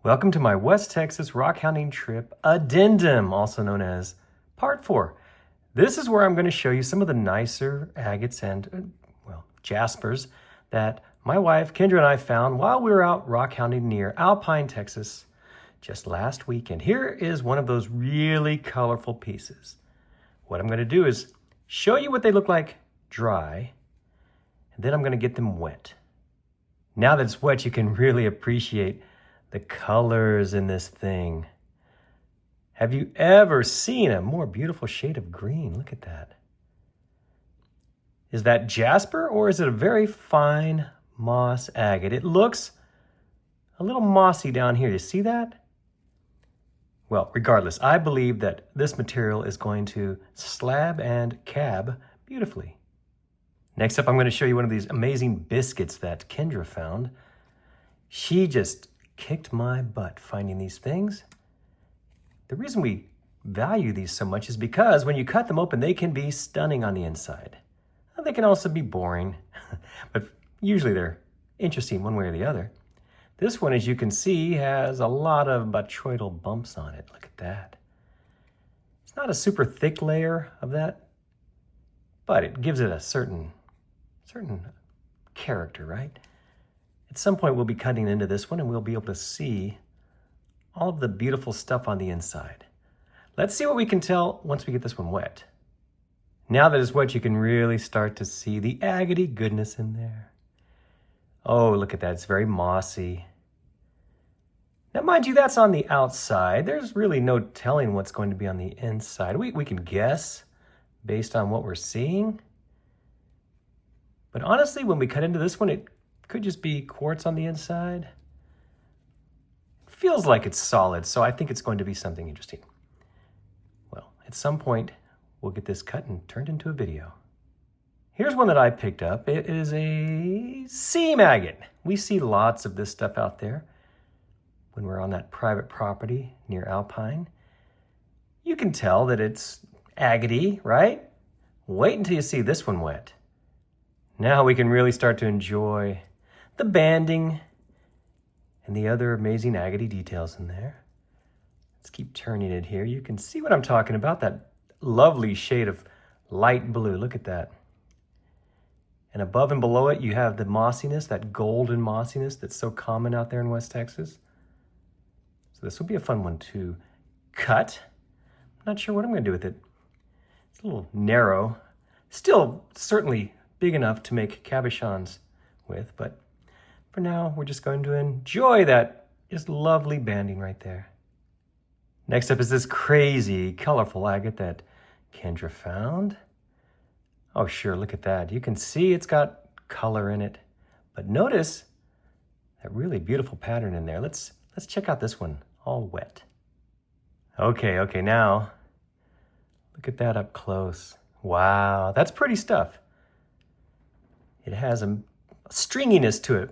Welcome to my West Texas rockhounding trip addendum, also known as Part 4. This is where I'm going to show you some of the nicer agates and, jaspers that my wife Kendra and I found while we were out rockhounding near Alpine, Texas just last weekend. Here is one of those really colorful pieces. What I'm going to do is show you what they look like dry, and then I'm going to get them wet. Now that it's wet, you can really appreciate the colors in this thing. Have you ever seen a more beautiful shade of green? Look at that. Is that jasper or is it a very fine moss agate? It looks a little mossy down here. You see that? Well, regardless, I believe that this material is going to slab and cab beautifully. Next up, I'm going to show you one of these amazing biscuits that Kendra found. She just kicked my butt finding these things. The reason we value these so much is because when you cut them open, they can be stunning on the inside. They can also be boring, but usually they're interesting one way or the other. This one, as you can see, has a lot of botryoidal bumps on it. Look at that. It's not a super thick layer of that, but it gives it a certain character, right? At some point, we'll be cutting into this one and we'll be able to see all of the beautiful stuff on the inside. Let's see what we can tell once we get this one wet. Now that it's wet, you can really start to see the agate-y goodness in there. Oh, look at that. It's very mossy. Now, mind you, that's on the outside. There's really no telling what's going to be on the inside. We can guess based on what we're seeing. But honestly, when we cut into this one, it could just be quartz on the inside. It feels like it's solid, so I think it's going to be something interesting. Well, at some point, we'll get this cut and turned into a video. Here's one that I picked up. It is a seam agate. We see lots of this stuff out there when we're on that private property near Alpine. You can tell that it's agate-y, right? Wait until you see this one wet. Now we can really start to enjoy the banding and the other amazing agate details in there. Let's keep turning it here. You can see what I'm talking about, that lovely shade of light blue. Look at that. And above and below it, you have the mossiness, that golden mossiness that's so common out there in West Texas. So this will be a fun one to cut. I'm not sure what I'm going to do with it. It's a little narrow. Still certainly big enough to make cabochons with, but for now, we're just going to enjoy that just lovely banding right there. Next up is this crazy, colorful agate that Kendra found. Oh, sure, look at that. You can see it's got color in it, but notice that really beautiful pattern in there. Let's check out this one, all wet. Okay, now look at that up close. Wow, that's pretty stuff. It has a stringiness to it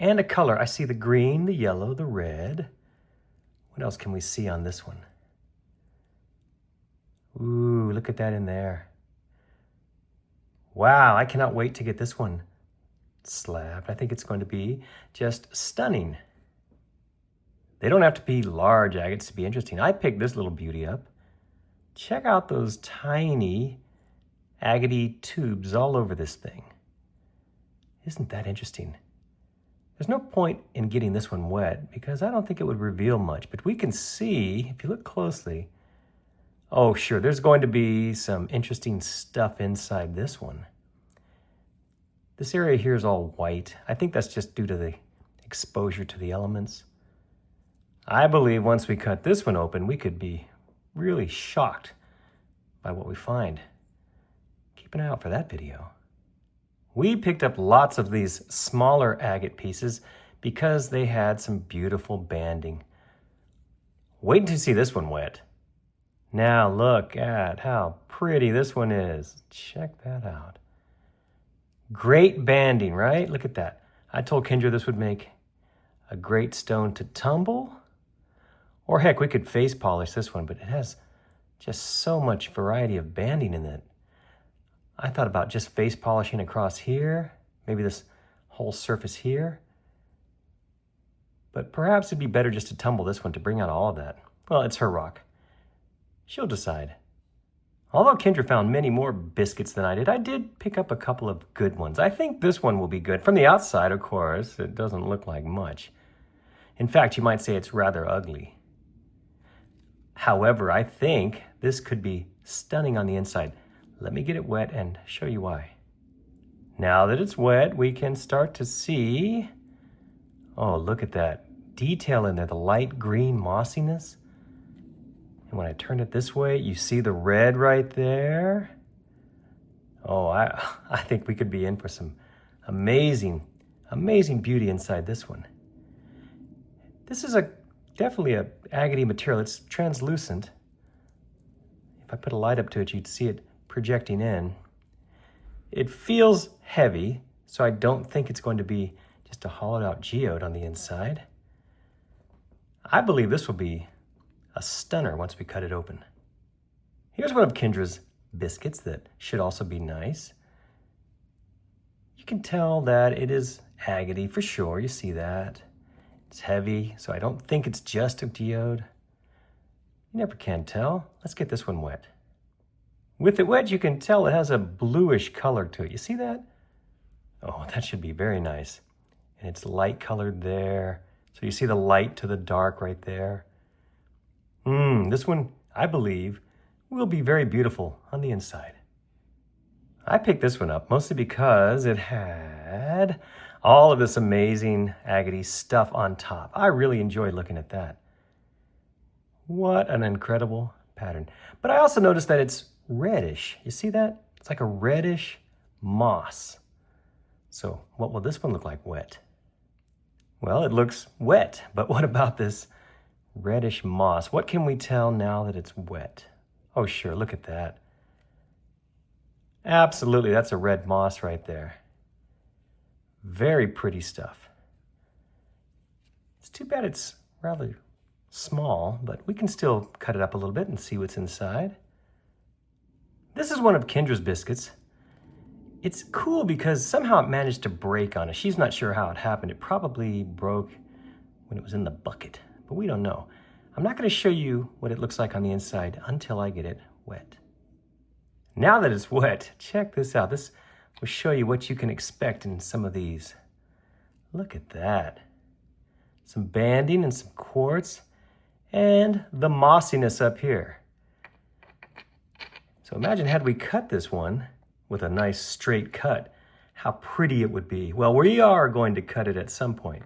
and a color. I see the green, the yellow, the red. What else can we see on this one? Ooh, look at that in there. Wow, I cannot wait to get this one slabbed. I think it's going to be just stunning. They don't have to be large agates to be interesting. I picked this little beauty up. Check out those tiny agate tubes all over this thing. Isn't that interesting? There's no point in getting this one wet because I don't think it would reveal much, but we can see, if you look closely, oh sure, there's going to be some interesting stuff inside this one. This area here is all white. I think that's just due to the exposure to the elements. I believe once we cut this one open, we could be really shocked by what we find. Keep an eye out for that video. We picked up lots of these smaller agate pieces because they had some beautiful banding. Wait until you see this one wet. Now look at how pretty this one is. Check that out. Great banding, right? Look at that. I told Kendra this would make a great stone to tumble. Or heck, we could face polish this one, but it has just so much variety of banding in it. I thought about just face polishing across here, maybe this whole surface here. but perhaps it'd be better just to tumble this one to bring out all of that. Well, it's her rock. She'll decide. Although Kendra found many more biscuits than I did pick up a couple of good ones. I think this one will be good. From the outside, of course, it doesn't look like much. In fact, you might say it's rather ugly. However, I think this could be stunning on the inside. Let me get it wet and show you why. Now that it's wet, we can start to see, oh, look at that detail in there, the light green mossiness. And when I turn it this way, you see the red right there. Oh, I think we could be in for some amazing beauty inside this one. This is definitely a agate material. It's translucent. If I put a light up to it, you'd see it projecting in. It feels heavy, so I don't think it's going to be just a hollowed out geode on the inside. I believe this will be a stunner once we cut it open. Here's one of Kendra's biscuits that should also be nice. You can tell that it is agate for sure. You see that. It's heavy, so I don't think it's just a geode. You never can tell. Let's get this one wet. With it wet, you can tell it has a bluish color to it. You see that? Oh, that should be very nice. And it's light colored there. So you see the light to the dark right there. This one, I believe, will be very beautiful on the inside. I picked this one up mostly because it had all of this amazing agate stuff on top. I really enjoyed looking at that. What an incredible pattern. But I also noticed that it's reddish. You see that? It's like a reddish moss. So what will this one look like wet? Well, it looks wet, but what about this reddish moss? What can we tell now that it's wet? Oh, sure, look at that. Absolutely, that's a red moss right there. Very pretty stuff. It's too bad it's rather small, but we can still cut it up a little bit and see what's inside. This is one of Kendra's biscuits. It's cool because somehow it managed to break on us. She's not sure how it happened. It probably broke when it was in the bucket, but we don't know. I'm not going to show you what it looks like on the inside until I get it wet. Now that it's wet, check this out. This will show you what you can expect in some of these. Look at that. Some banding and some quartz and the mossiness up here. So imagine had we cut this one with a nice straight cut, how pretty it would be. Well, we are going to cut it at some point.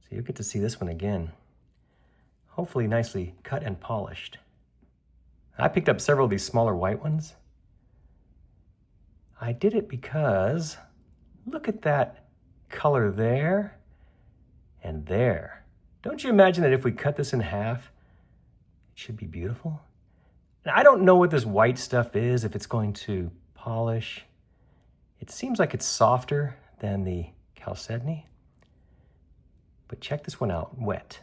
So you'll get to see this one again. Hopefully nicely cut and polished. I picked up several of these smaller white ones. I did it because look at that color there and there. Don't you imagine that if we cut this in half, it should be beautiful? Now, I don't know what this white stuff is, if it's going to polish. It seems like it's softer than the chalcedony. But check this one out, wet.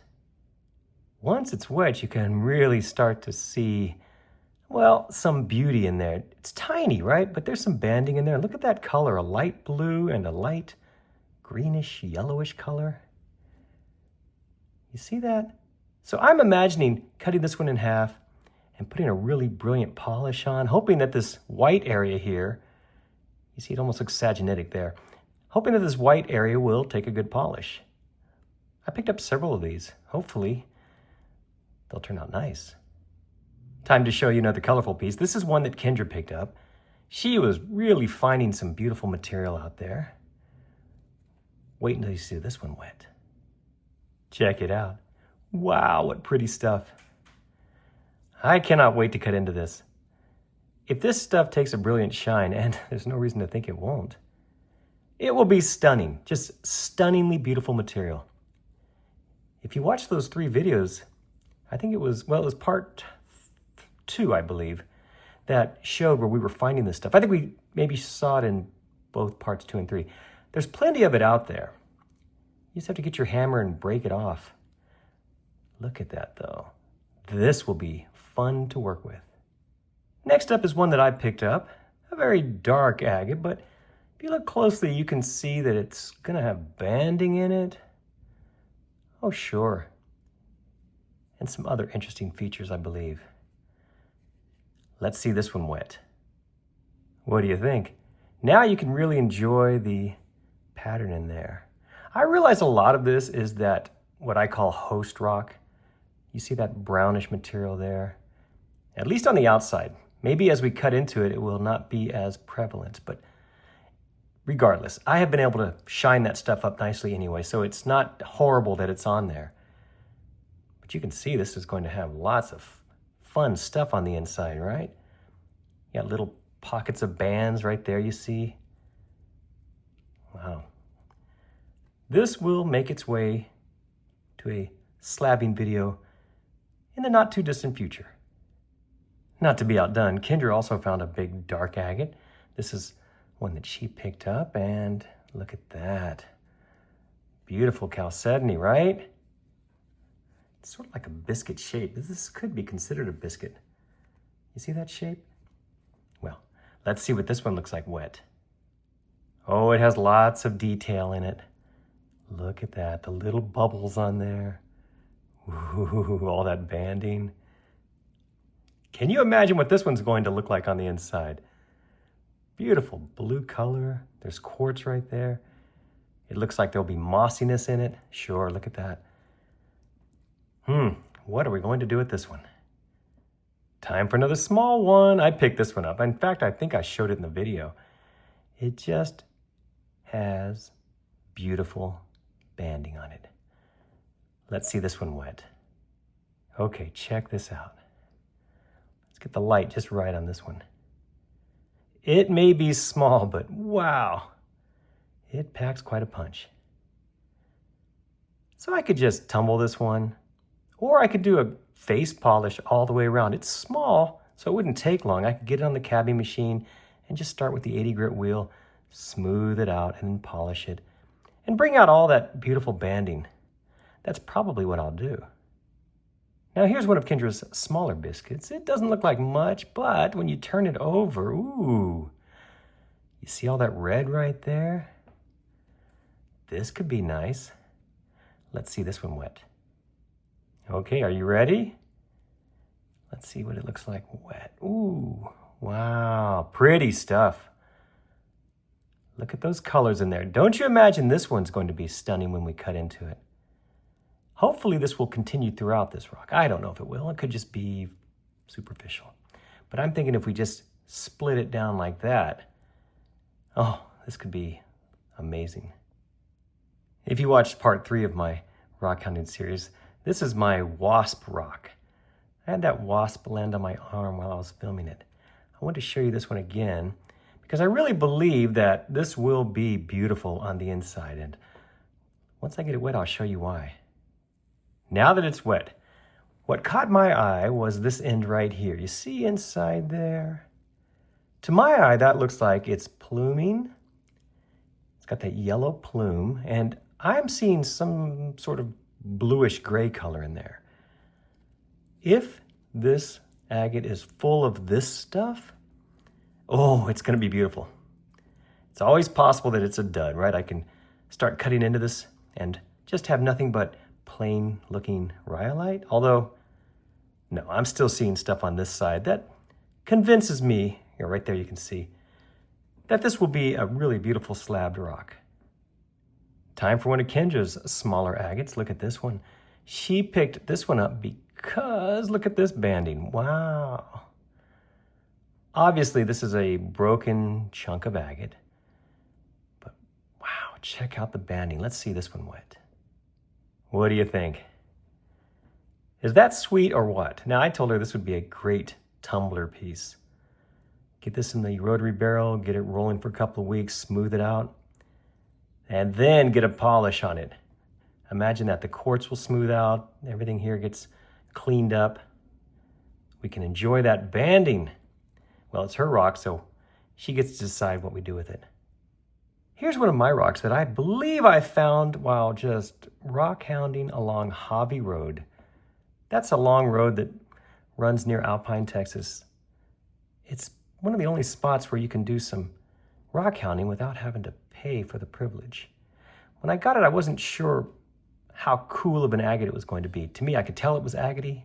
Once it's wet, you can really start to see, well, some beauty in there. It's tiny, right? But there's some banding in there. Look at that color, a light blue and a light greenish, yellowish color. You see that? So I'm imagining cutting this one in half and putting a really brilliant polish on, hoping that this white area here, you see it almost looks sagenitic there, hoping that this white area will take a good polish. I picked up several of these. Hopefully, they'll turn out nice. Time to show you another colorful piece. This is one that Kendra picked up. She was really finding some beautiful material out there. Wait until you see this one wet. Check it out. Wow, what pretty stuff. I cannot wait to cut into this. If this stuff takes a brilliant shine, and there's no reason to think it won't, it will be stunning, just stunningly beautiful material. If you watch those 3 videos, I think it was part 2, I believe, that showed where we were finding this stuff. I think we maybe saw it in both parts 2 and 3. There's plenty of it out there. You just have to get your hammer and break it off. Look at that, though. This will be fun to work with. Next up is one that I picked up, a very dark agate, but if you look closely, you can see that it's going to have banding in it. Oh, sure. And some other interesting features, I believe. Let's see this one wet. What do you think? Now you can really enjoy the pattern in there. I realize a lot of this is that what I call host rock. You see that brownish material there? At least on the outside. Maybe as we cut into it, it will not be as prevalent, but regardless, I have been able to shine that stuff up nicely anyway, so it's not horrible that it's on there. But you can see this is going to have lots of fun stuff on the inside, right? You got little pockets of bands right there, you see? Wow. This will make its way to a slabbing video in the not too distant future. Not to be outdone, Kendra also found a big dark agate. This is one that she picked up, and look at that. Beautiful chalcedony, right? It's sort of like a biscuit shape. This could be considered a biscuit. You see that shape? Well, let's see what this one looks like wet. Oh, it has lots of detail in it. Look at that, the little bubbles on there. Ooh, all that banding. Can you imagine what this one's going to look like on the inside? Beautiful blue color. There's quartz right there. It looks like there'll be mossiness in it. Sure, look at that. What are we going to do with this one? Time for another small one. I picked this one up. In fact, I think I showed it in the video. It just has beautiful banding on it. Let's see this one wet. Okay, check this out. Let's get the light just right on this one. It may be small, but wow, it packs quite a punch. So I could just tumble this one, or I could do a face polish all the way around. It's small, so it wouldn't take long. I could get it on the cabbing machine and just start with the 80 grit wheel, smooth it out, and then polish it, and bring out all that beautiful banding. That's probably what I'll do. Now here's one of Kendra's smaller biscuits. It doesn't look like much, but when you turn it over, ooh, you see all that red right there? This could be nice. Let's see this one wet. Okay, are you ready? Let's see what it looks like wet. Ooh, wow, pretty stuff. Look at those colors in there. Don't you imagine this one's going to be stunning when we cut into it? Hopefully this will continue throughout this rock. I don't know if it will. It could just be superficial. But I'm thinking if we just split it down like that, oh, this could be amazing. If you watched part 3 of my rock hounding series, this is my wasp rock. I had that wasp land on my arm while I was filming it. I want to show you this one again because I really believe that this will be beautiful on the inside. And once I get it wet, I'll show you why. Now that it's wet, what caught my eye was this end right here. You see inside there? To my eye, that looks like it's pluming. It's got that yellow plume, and I'm seeing some sort of bluish gray color in there. If this agate is full of this stuff, oh, it's going to be beautiful. It's always possible that it's a dud, right? I can start cutting into this and just have nothing but plain looking rhyolite. Although, no, I'm still seeing stuff on this side that convinces me, right there you can see, that this will be a really beautiful slabbed rock. Time for one of Kendra's smaller agates. Look at this one. She picked this one up because look at this banding. Wow. Obviously this is a broken chunk of agate, but wow, check out the banding. Let's see this one wet. What do you think? Is that sweet or what? Now, I told her this would be a great tumbler piece. Get this in the rotary barrel, get it rolling for a couple of weeks, smooth it out, and then get a polish on it. Imagine that the quartz will smooth out, everything here gets cleaned up. We can enjoy that banding. Well, it's her rock, so she gets to decide what we do with it. Here's one of my rocks that I believe I found while just rock hounding along Hobby Road. That's a long road that runs near Alpine, Texas. It's one of the only spots where you can do some rock hounding without having to pay for the privilege. When I got it, I wasn't sure how cool of an agate it was going to be. To me, I could tell it was agate,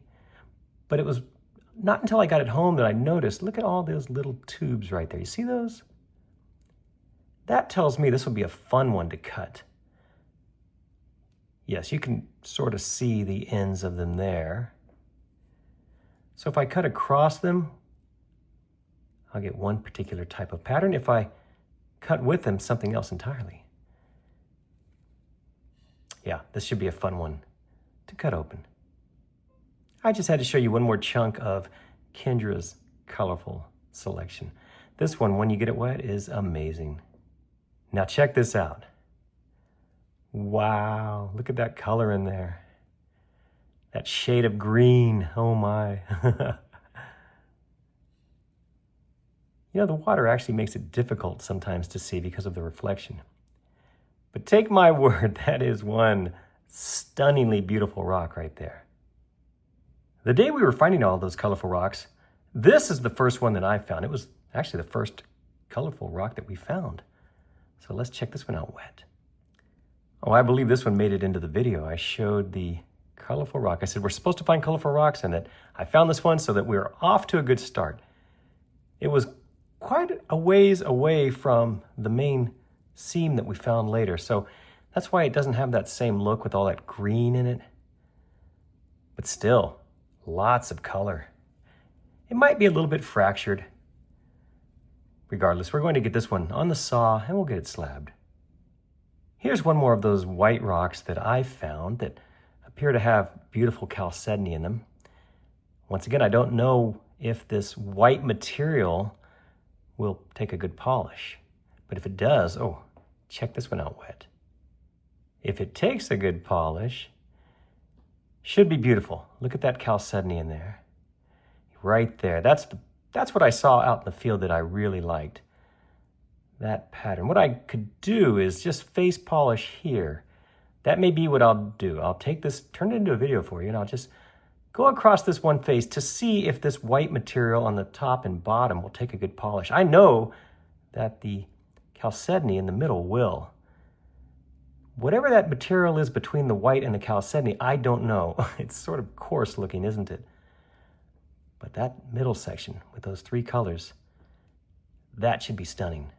but it was not until I got it home that I noticed, look at all those little tubes right there. You see those? That tells me this will be a fun one to cut. Yes, you can sort of see the ends of them there. So if I cut across them, I'll get one particular type of pattern. If I cut with them, something else entirely. Yeah, this should be a fun one to cut open. I just had to show you one more chunk of Kendra's colorful selection. This one, when you get it wet, is amazing. Now check this out. Wow, look at that color in there. That shade of green, oh my. You know, the water actually makes it difficult sometimes to see because of the reflection. But take my word, that is one stunningly beautiful rock right there. The day we were finding all those colorful rocks, this is the first one that I found. It was actually the first colorful rock that we found. So let's check this one out wet. Oh, I believe this one made it into the video. I showed the colorful rock. I said we're supposed to find colorful rocks and that I found this one so that we were off to a good start. It was quite a ways away from the main seam that we found later. So that's why it doesn't have that same look with all that green in it. But still, lots of color. It might be a little bit fractured. Regardless, we're going to get this one on the saw and we'll get it slabbed. Here's one more of those white rocks that I found that appear to have beautiful chalcedony in them. Once again, I don't know if this white material will take a good polish, but if it does, oh, check this one out wet. If it takes a good polish, should be beautiful. Look at that chalcedony in there. Right there. That's what I saw out in the field that I really liked. That pattern. What I could do is just face polish here. That may be what I'll do. I'll take this, turn it into a video for you, and I'll just go across this one face to see if this white material on the top and bottom will take a good polish. I know that the chalcedony in the middle will. Whatever that material is between the white and the chalcedony, I don't know. It's sort of coarse looking, isn't it? But that middle section with those three colors, that should be stunning.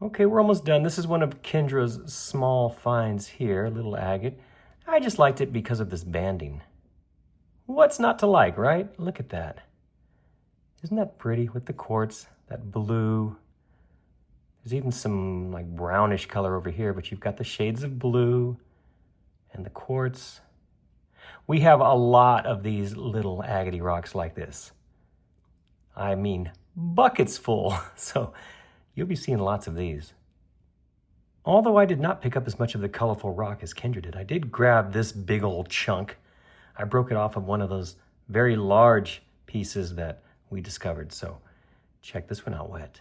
Okay, we're almost done. This is one of Kendra's small finds here, little agate. I just liked it because of this banding. What's not to like, right? Look at that. Isn't that pretty with the quartz, that blue? There's even some like brownish color over here, but you've got the shades of blue and the quartz. We have a lot of these little agate rocks like this. I mean, buckets full. So you'll be seeing lots of these. Although I did not pick up as much of the colorful rock as Kendra did, I did grab this big old chunk. I broke it off of one of those very large pieces that we discovered. So check this one out wet.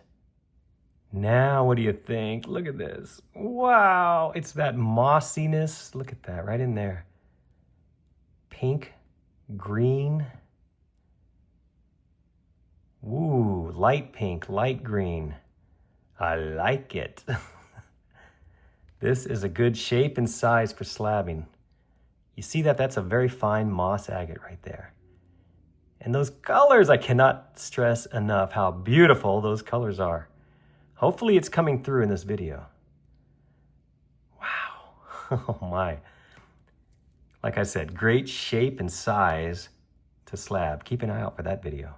Now, what do you think? Look at this. Wow, it's that mossiness. Look at that right in there. Pink, green. Ooh, light pink, light green. I like it. This is a good shape and size for slabbing. You see that? That's a very fine moss agate right there. And those colors, I cannot stress enough how beautiful those colors are. Hopefully it's coming through in this video. Wow. Oh my. Like I said, great shape and size to slab. Keep an eye out for that video.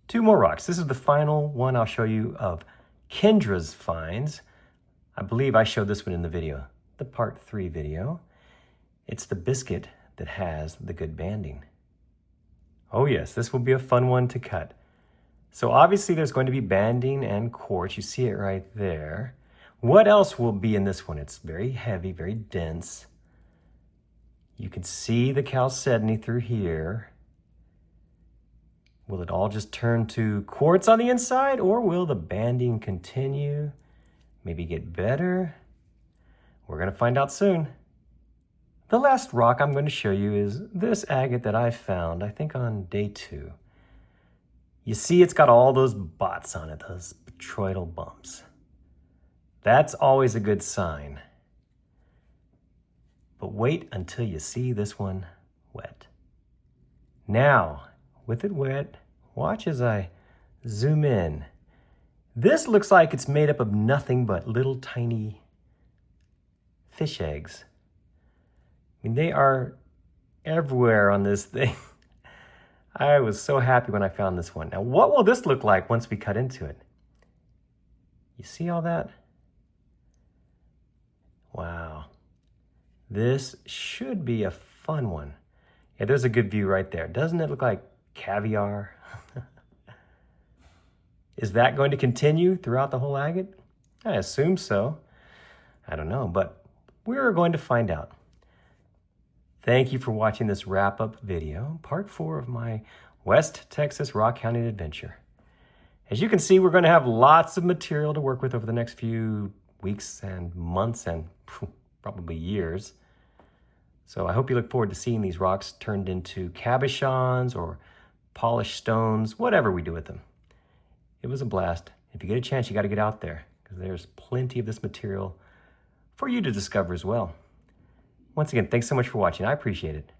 Two more rocks. This is the final one I'll show you of Kendra's finds. I believe I showed this one in the video, the part 3 video. It's the biscuit that has the good banding. Oh yes, this will be a fun one to cut. So obviously there's going to be banding and quartz. You see it right there. What else will be in this one? It's very heavy, very dense. You can see the chalcedony through here. Will it all just turn to quartz on the inside, or will the banding continue? Maybe get better? We're going to find out soon. The last rock I'm going to show you is this agate that I found, I think on day 2. You see it's got all those spots on it, those botryoidal bumps. That's always a good sign. But wait until you see this one wet. Now, with it wet, watch as I zoom in. This looks like it's made up of nothing but little tiny fish eggs. I mean, they are everywhere on this thing. I was so happy when I found this one. Now, what will this look like once we cut into it? You see all that? Wow. This should be a fun one. Yeah, there's a good view right there. Doesn't it look like caviar? Is that going to continue throughout the whole agate? I assume so. I don't know, but we're going to find out. Thank you for watching this wrap-up video, part 4 of my West Texas rockhounding adventure. As you can see, we're going to have lots of material to work with over the next few weeks and months and probably years. So I hope you look forward to seeing these rocks turned into cabochons or polished stones, whatever we do with them. It was a blast. If you get a chance, you got to get out there because there's plenty of this material for you to discover as well. Once again, thanks so much for watching. I appreciate it.